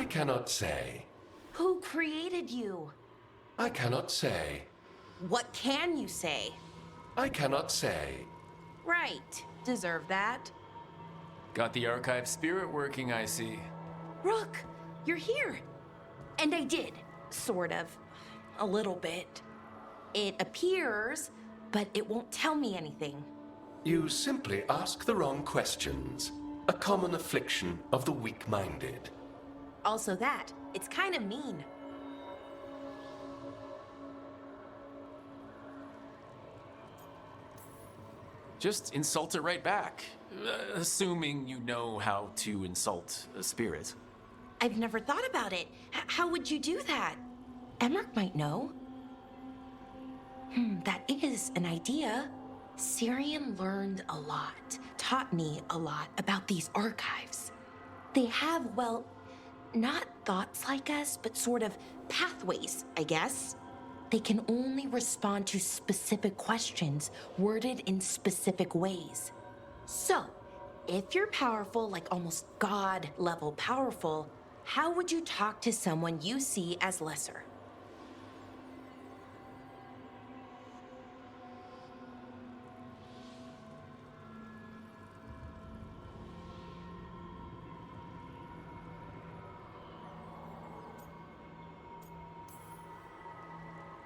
cannot say. Who created you? I cannot say. What can you say? I cannot say. Right. Deserve that. Got the archive spirit working, I see. Rook, you're here. And I did. Sort of. A little bit. It appears, but it won't tell me anything. You simply ask the wrong questions. A common affliction of the weak-minded. Also that. It's kind of mean. Just insult it right back. Assuming you know how to insult a spirit. I've never thought about it. How would you do that? Emmerich might know. That is an idea. Syrian learned a lot, taught me a lot about these archives. They have, well, not thoughts like us, but sort of pathways, I guess. They can only respond to specific questions worded in specific ways. So, if you're powerful, like almost God-level powerful, how would you talk to someone you see as lesser?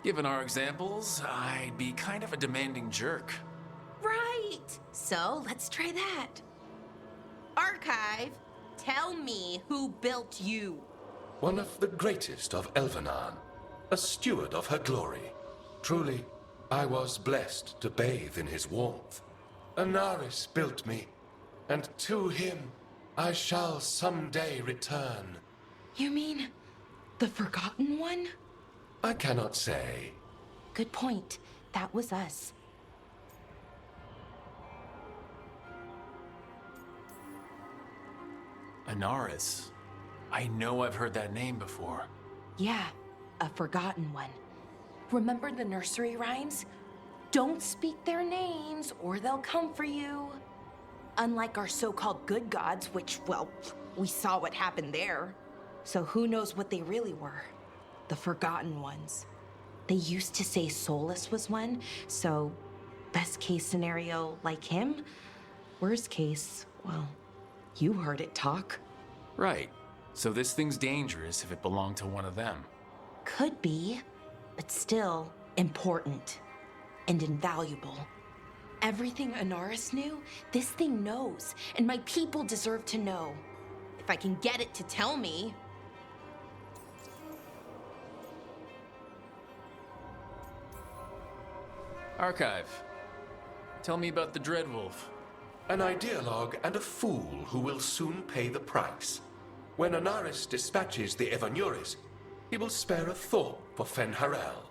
Given our examples, I'd be kind of a demanding jerk. Right! So, let's try that. Archive, tell me who built you. One of the greatest of Elvenan, a steward of her glory. Truly, I was blessed to bathe in his warmth. Anaris built me, and to him I shall someday return. You mean the Forgotten One? I cannot say. Good point. That was us. Anaris. I know I've heard that name before. Yeah, a Forgotten One. Remember the nursery rhymes? Don't speak their names or they'll come for you. Unlike our so-called good gods, which, well, we saw what happened there. So who knows what they really were? The Forgotten Ones. They used to say Solus was one, so best case scenario like him. Worst case, well, you heard it talk. Right. So this thing's dangerous if it belonged to one of them. Could be, but still important and invaluable. Everything Anaris knew, this thing knows, and my people deserve to know. If I can get it to tell me. Archive. Tell me about the Dreadwolf. An ideologue and a fool who will soon pay the price. When Anaris dispatches the Evanuris, he will spare a thought for Fenharel.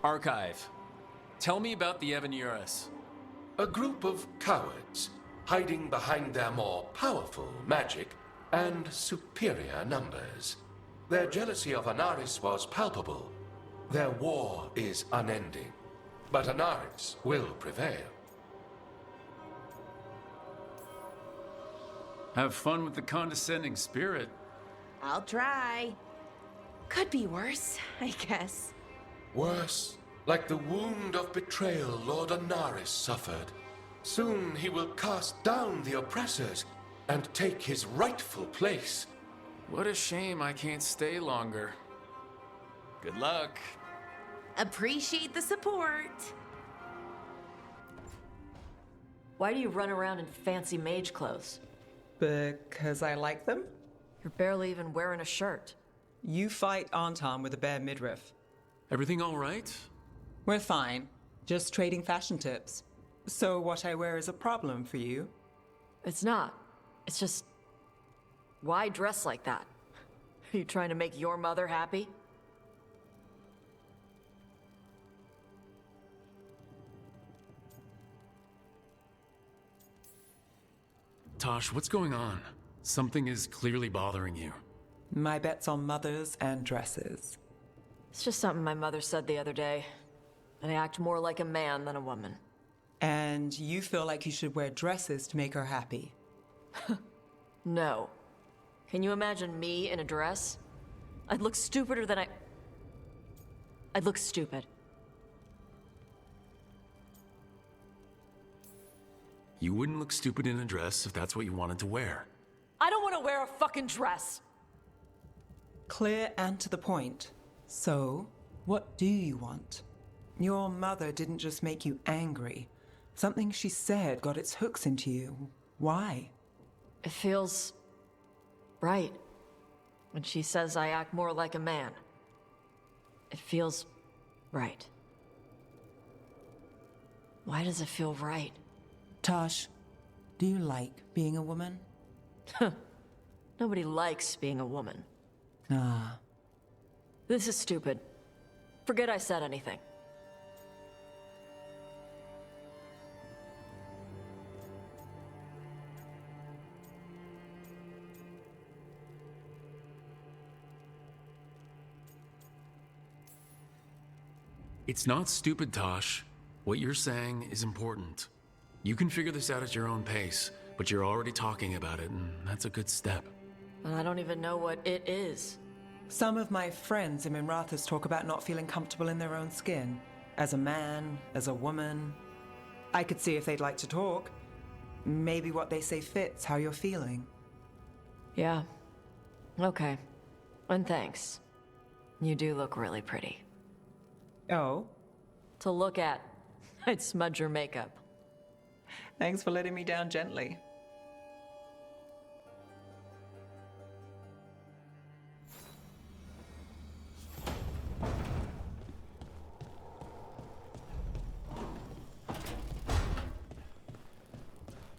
Archive. Tell me about the Evanuris. A group of cowards hiding behind their more powerful magic and superior numbers. Their jealousy of Anaris was palpable. Their war is unending. But Anaris will prevail. Have fun with the condescending spirit. I'll try. Could be worse, I guess. Worse, like the wound of betrayal Lord Anaris suffered. Soon he will cast down the oppressors and take his rightful place. What a shame I can't stay longer. Good luck. Appreciate the support. Why do you run around in fancy mage clothes? Because I like them? You're barely even wearing a shirt. You fight Anton with a bare midriff. Everything all right? We're fine. Just trading fashion tips. So what I wear is a problem for you? It's not. It's just... Why dress like that? Are you trying to make your mother happy? Tosh, what's going on? Something is clearly bothering you. My bet's on mothers and dresses. It's just something my mother said the other day. And I act more like a man than a woman. And you feel like you should wear dresses to make her happy. No. Can you imagine me in a dress? I'd look stupider than I'd look stupid. You wouldn't look stupid in a dress if that's what you wanted to wear. I don't want to wear a fucking dress! Clear and to the point. So, what do you want? Your mother didn't just make you angry. Something she said got its hooks into you. Why? It feels right. When she says I act more like a man. It feels right. Why does it feel right? Tosh, do you like being a woman? Nobody likes being a woman. Ah. This is stupid. Forget I said anything. It's not stupid, Tosh. What you're saying is important. You can figure this out at your own pace, but you're already talking about it, and that's a good step. And I don't even know what it is. Some of my friends in Minrathas talk about not feeling comfortable in their own skin. As a man, as a woman. I could see if they'd like to talk. Maybe what they say fits how you're feeling. Yeah. Okay. And thanks. You do look really pretty. Oh? To look at, I'd smudge your makeup. Thanks for letting me down gently.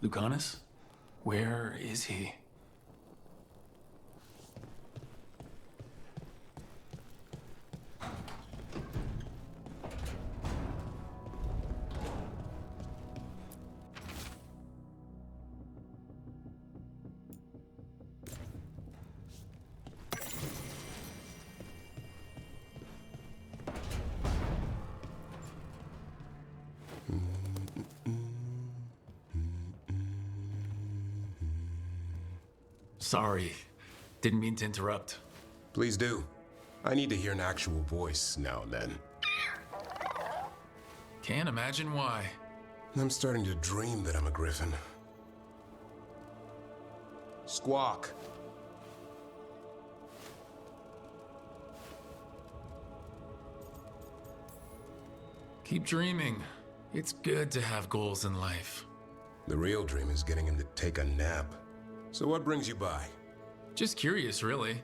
Lucanus? Where is he? Sorry. Didn't mean to interrupt. Please do. I need to hear an actual voice now and then. Can't imagine why. I'm starting to dream that I'm a griffin. Squawk. Keep dreaming. It's good to have goals in life. The real dream is getting him to take a nap. So what brings you by? Just curious, really.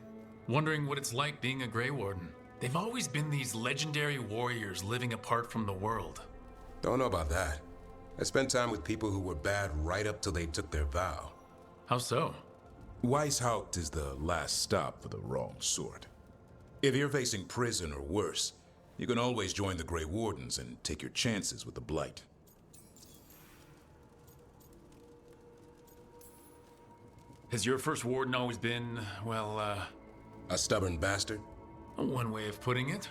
Wondering what it's like being a Grey Warden. They've always been these legendary warriors living apart from the world. Don't know about that. I spent time with people who were bad right up till they took their vow. How so? Weishaupt is the last stop for the wrong sort. If you're facing prison or worse, you can always join the Grey Wardens and take your chances with the Blight. Has your first warden always been, well, A stubborn bastard? one way of putting it?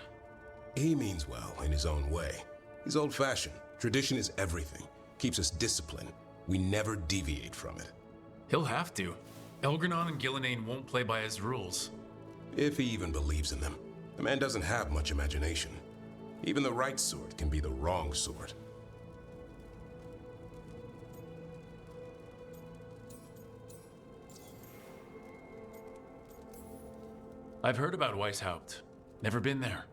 He means well in his own way. He's old-fashioned. Tradition is everything. Keeps us disciplined. We never deviate from it. He'll have to. Elgranon and Gillenane won't play by his rules. If he even believes in them. The man doesn't have much imagination. Even the right sort can be the wrong sort. I've heard about Weishaupt. Never been there.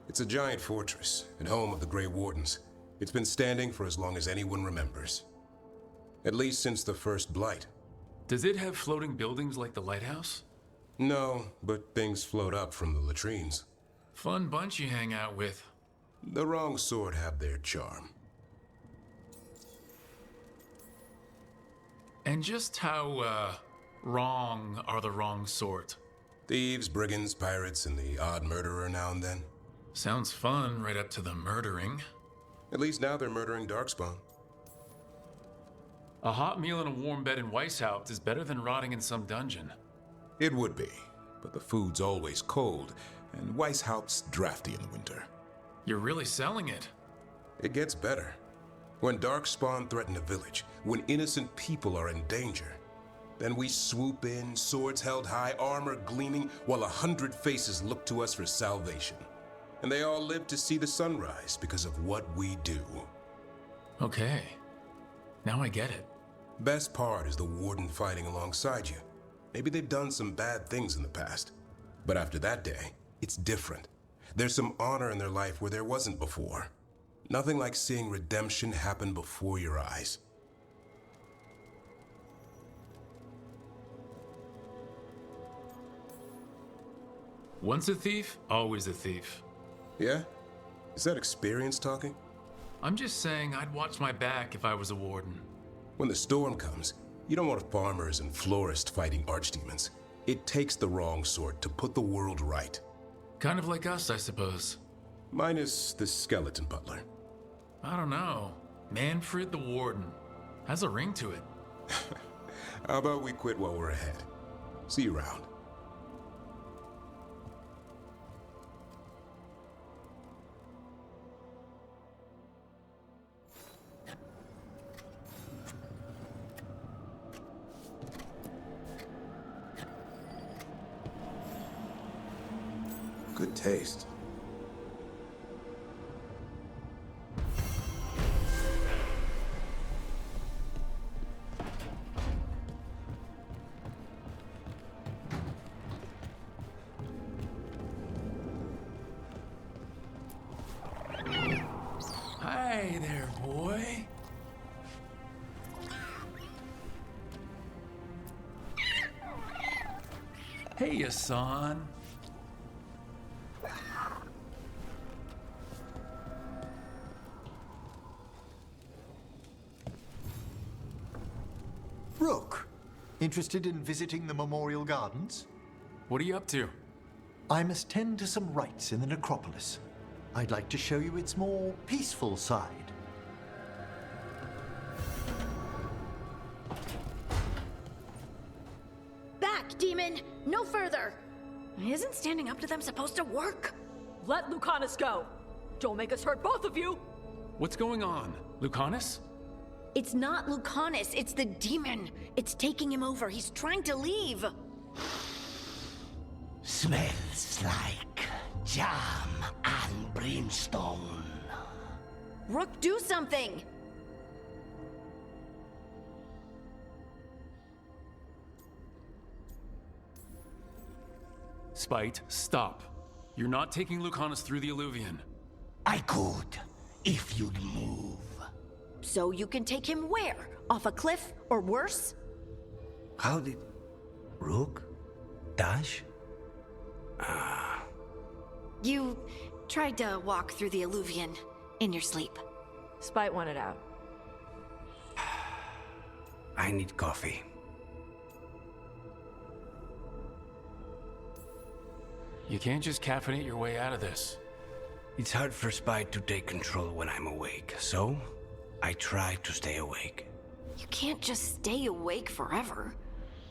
It's a giant fortress and home of the Grey Wardens. It's been standing for as long as anyone remembers. At least since the first Blight. Does it have floating buildings like the lighthouse? No, but things float up from the latrines. Fun bunch you hang out with. The wrong sort have their charm. And just how, wrong are the wrong sort? Thieves, brigands, pirates, and the odd murderer now and then. Sounds fun right up to the murdering. At least now they're murdering Darkspawn. A hot meal and a warm bed in Weishaupt is better than rotting in some dungeon. It would be, but the food's always cold, and Weishaupt's drafty in the winter. You're really selling it. It gets better. When Darkspawn threaten a village, when innocent people are in danger, Then we swoop in, swords held high, armor gleaming, while 100 faces look to us for salvation. And they all live to see the sunrise because of what we do. Okay. Now I get it. Best part is the warden fighting alongside you. Maybe they've done some bad things in the past. But after that day, it's different. There's some honor in their life where there wasn't before. Nothing like seeing redemption happen before your eyes. Once a thief, always a thief. Yeah? Is that experience talking? I'm just saying I'd watch my back if I was a warden. When the storm comes, you don't want farmers and florists fighting archdemons. It takes the wrong sort to put the world right. Kind of like us, I suppose. Minus the skeleton butler. I don't know. Manfred the Warden. Has a ring to it. How about we quit while we're ahead? See you around. Good taste. Hi there, boy. Hey, Hassan. Rook, interested in visiting the Memorial Gardens? What are you up to? I must tend to some rites in the necropolis. I'd like to show you its more peaceful side. Back, demon! No further! Isn't standing up to them supposed to work? Let Lucanus go! Don't make us hurt both of you! What's going on? Lucanus? It's not Lucanus, it's the demon. It's taking him over. He's trying to leave. Smells like jam and brimstone. Rook, do something! Spite, stop. You're not taking Lucanus through the Alluvion. I could, if you'd move. So you can take him where? Off a cliff, or worse? How did... Rook? Dash? You tried to walk through the Alluvion in your sleep. Spite wanted out. I need coffee. You can't just caffeinate your way out of this. It's hard for Spite to take control when I'm awake, so I try to stay awake. You can't just stay awake forever.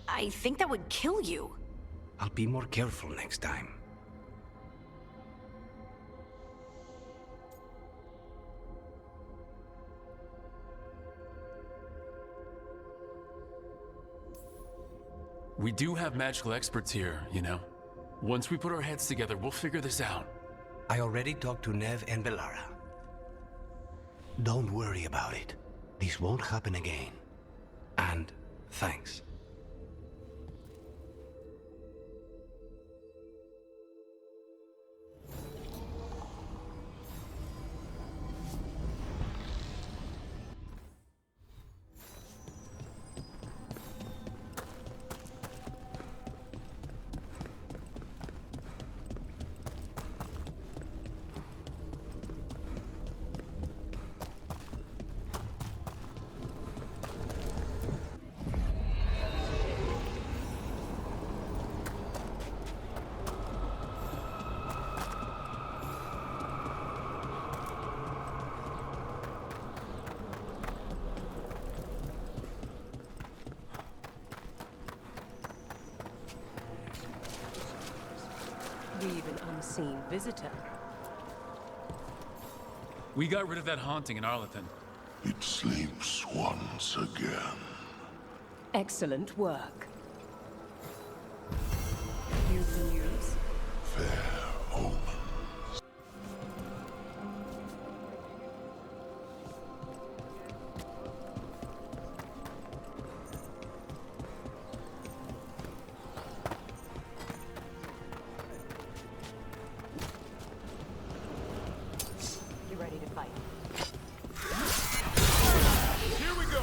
I think that would kill you. I'll be more careful next time. We do have magical experts here, you know. Once we put our heads together, we'll figure this out. I already talked to Nev and Belara. Don't worry about it. This won't happen again. And thanks. Leave an unseen visitor. We got rid of that haunting in Arlington. It sleeps once again. Excellent work. You news? Fair omen. You ready to fight? Here we go!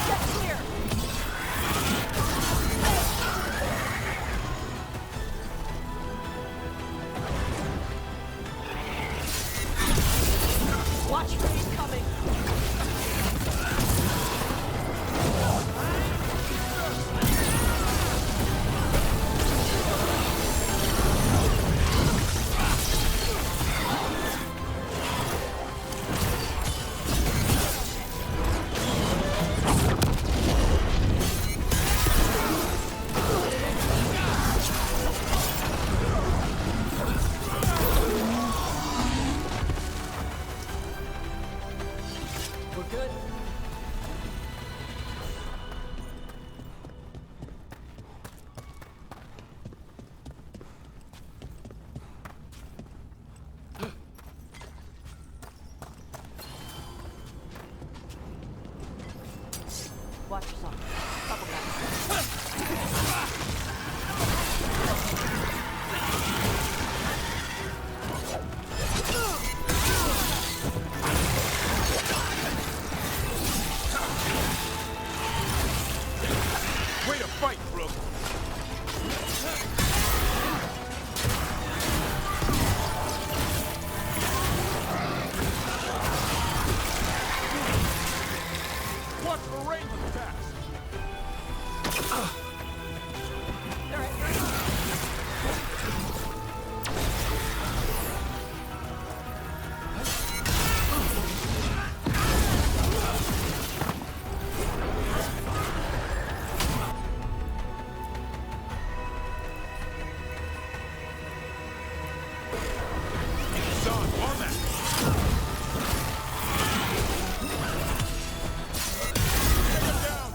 Get clear! Watch raid coming! We're good. Watch yourself. Couple guys. Way to fight, Brooke! Watch for range attacks! They're at your Son, on that! Take him down!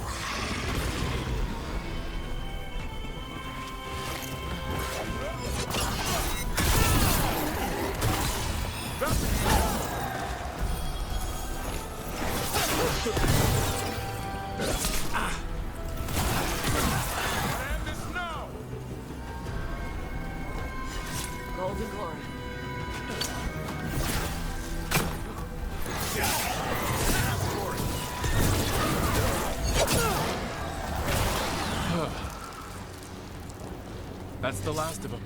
End this now! Golden glory. That's the last of them.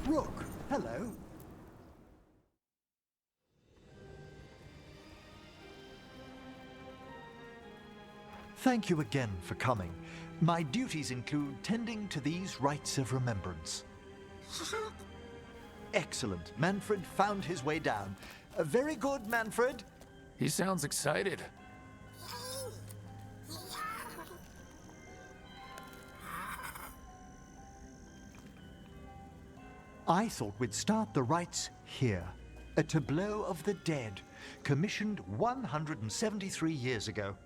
Rook, hello. Thank you again for coming. My duties include tending to these rites of remembrance. Excellent. Manfred found his way down. Very good, Manfred. He sounds excited. I thought we'd start the rites here. A tableau of the dead, commissioned 173 years ago.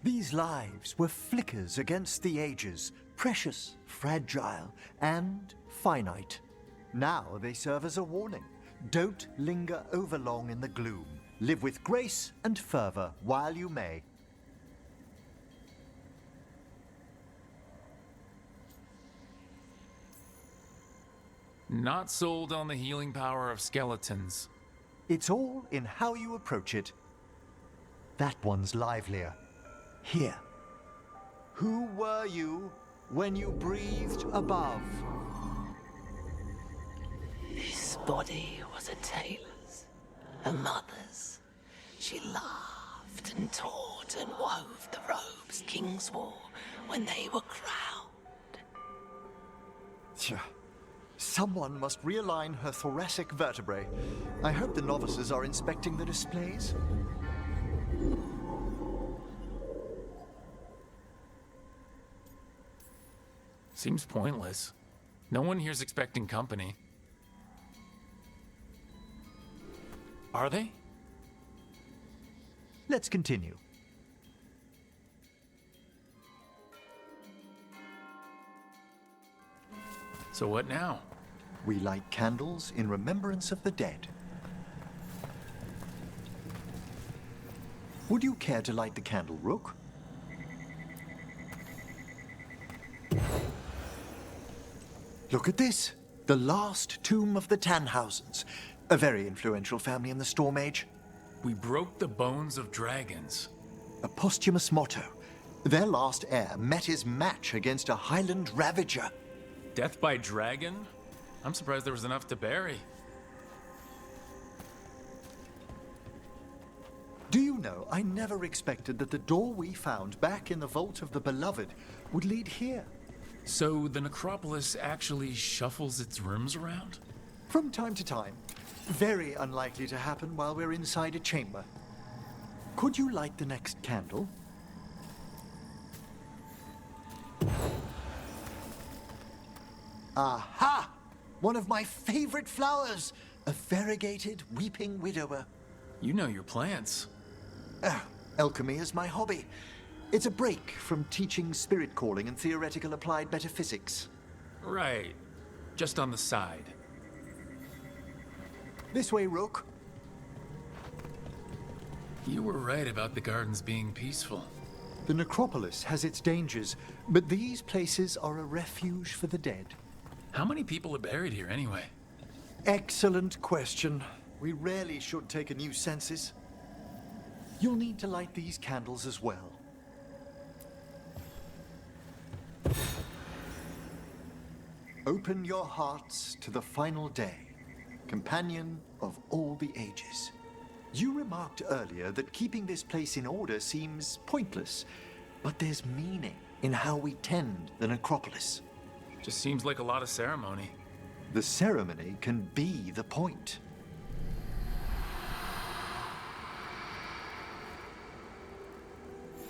These lives were flickers against the ages, precious, fragile, and finite. Now they serve as a warning. Don't linger overlong in the gloom. Live with grace and fervor while you may. Not sold on the healing power of skeletons. It's all in how you approach it. That one's livelier. Here. Who were you when you breathed above? This body was a tailor's, a mother's. She laughed and taught and wove the robes kings wore when they were crowned. Tja. Someone must realign her thoracic vertebrae. I hope the novices are inspecting the displays. Seems pointless. No one here's expecting company. Are they? Let's continue. So what now? We light candles in remembrance of the dead. Would you care to light the candle, Rook? Look at this. The last tomb of the Tannhausens. A very influential family in the Storm Age. We broke the bones of dragons. A posthumous motto. Their last heir met his match against a Highland Ravager. Death by dragon? I'm surprised there was enough to bury. Do you know, I never expected that the door we found back in the Vault of the Beloved would lead here. So the necropolis actually shuffles its rooms around? From time to time. Very unlikely to happen while we're inside a chamber. Could you light the next candle? Aha! One of my favorite flowers! A variegated weeping widower. You know your plants. Alchemy is my hobby. It's a break from teaching spirit calling and theoretical applied metaphysics. Right. Just on the side. This way, Rook. You were right about the gardens being peaceful. The necropolis has its dangers, but these places are a refuge for the dead. How many people are buried here anyway? Excellent question. We rarely should take a new census. You'll need to light these candles as well. Open your hearts to the final day, companion of all the ages. You remarked earlier that keeping this place in order seems pointless, but there's meaning in how we tend the necropolis. Just seems like a lot of ceremony. The ceremony can be the point.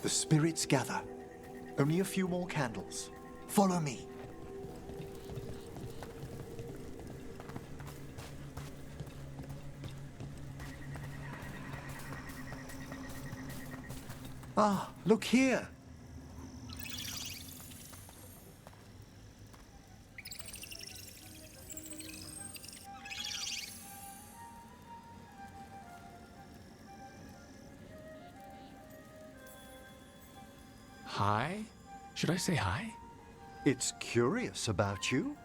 The spirits gather. Only a few more candles. Follow me. Ah, look here. Hi? Should I say hi? It's curious about you.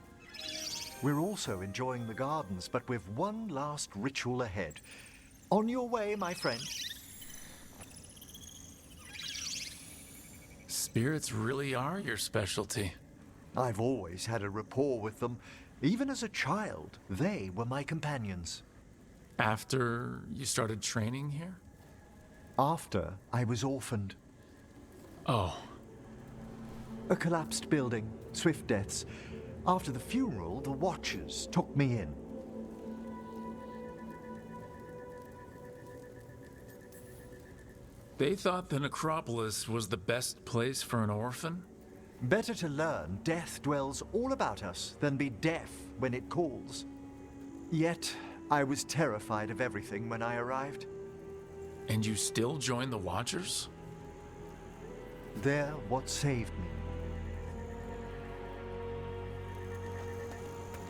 We're also enjoying the gardens, but we've one last ritual ahead. On your way, my friend. Spirits really are your specialty. I've always had a rapport with them. Even as a child, they were my companions. After you started training here? After I was orphaned. Oh. A collapsed building, swift deaths. After the funeral, the Watchers took me in. They thought the necropolis was the best place for an orphan? Better to learn death dwells all about us than be deaf when it calls. Yet, I was terrified of everything when I arrived. And you still joined the Watchers? They're what saved me.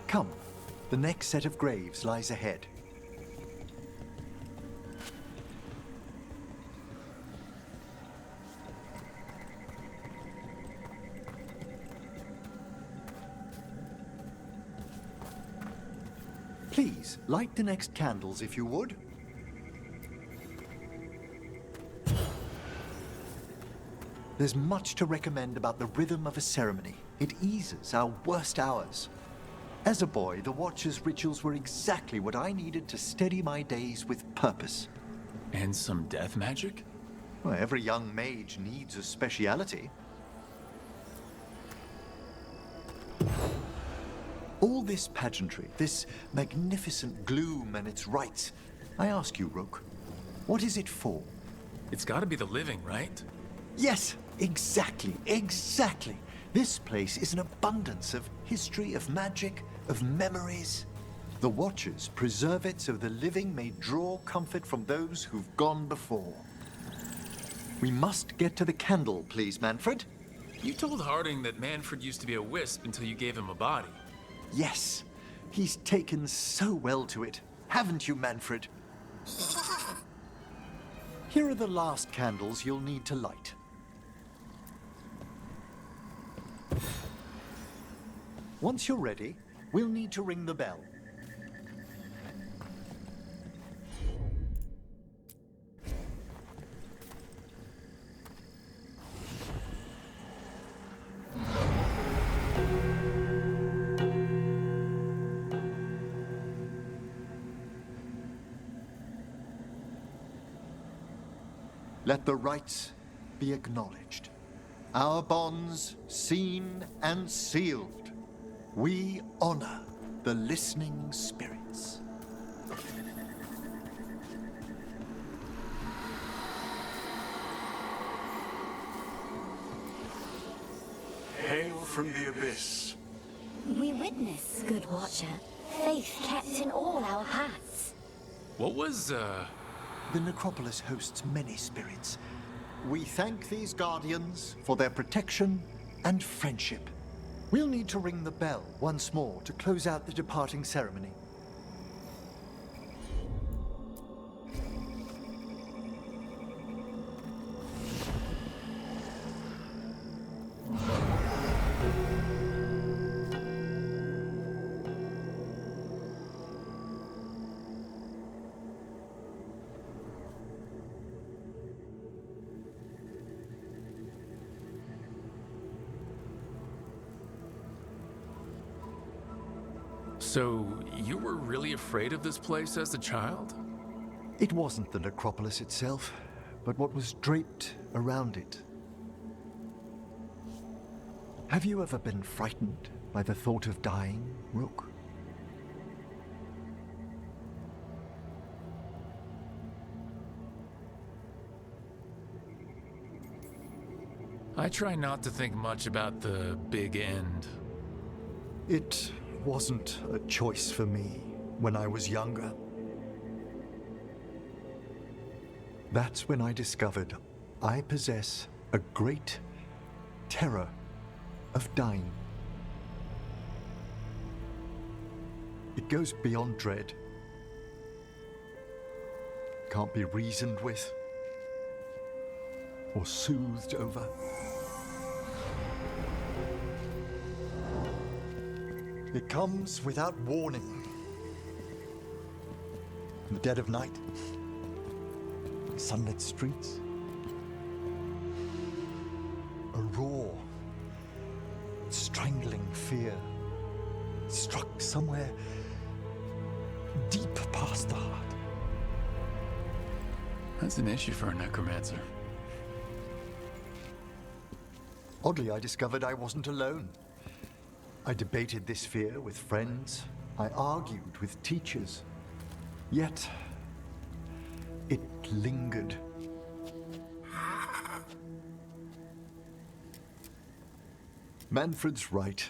Come, the next set of graves lies ahead. Please, light the next candles if you would. There's much to recommend about the rhythm of a ceremony. It eases our worst hours. As a boy, the Watcher's rituals were exactly what I needed to steady my days with purpose. And some death magic? Well, every young mage needs a speciality. All this pageantry, this magnificent gloom and its rites. I ask you, Rook, what is it for? It's gotta be the living, right? Yes, exactly. This place is an abundance of history, of magic, of memories. The Watchers preserve it so the living may draw comfort from those who've gone before. We must get to the candle, please, Manfred. You told Harding that Manfred used to be a wisp until you gave him a body. Yes, he's taken so well to it. Haven't you, Manfred? Here are the last candles you'll need to light. Once you're ready, we'll need to ring the bell. Let the rites be acknowledged. Our bonds seen and sealed. We honor the listening spirits. Hail from the abyss. We witness, good watcher, faith kept in all our paths. What was, The necropolis hosts many spirits. We thank these guardians for their protection and friendship. We'll need to ring the bell once more to close out the departing ceremony. So, you were really afraid of this place as a child? It wasn't the necropolis itself, but what was draped around it. Have you ever been frightened by the thought of dying, Rook? I try not to think much about the big end. It wasn't a choice for me when I was younger. That's when I discovered I possess a great terror of dying. It goes beyond dread. Can't be reasoned with or soothed over. It comes without warning. In the dead of night, sunlit streets, a raw, strangling fear struck somewhere deep past the heart. That's an issue for a necromancer. Oddly, I discovered I wasn't alone. I debated this fear with friends. I argued with teachers. Yet, it lingered. Manfred's right.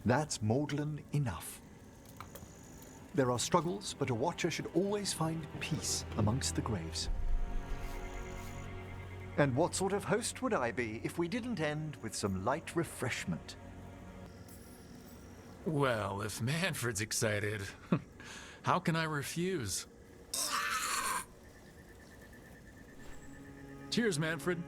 That's maudlin enough. There are struggles, but a watcher should always find peace amongst the graves. And what sort of host would I be if we didn't end with some light refreshment? Well, if Manfred's excited, how can I refuse? Cheers, Manfred.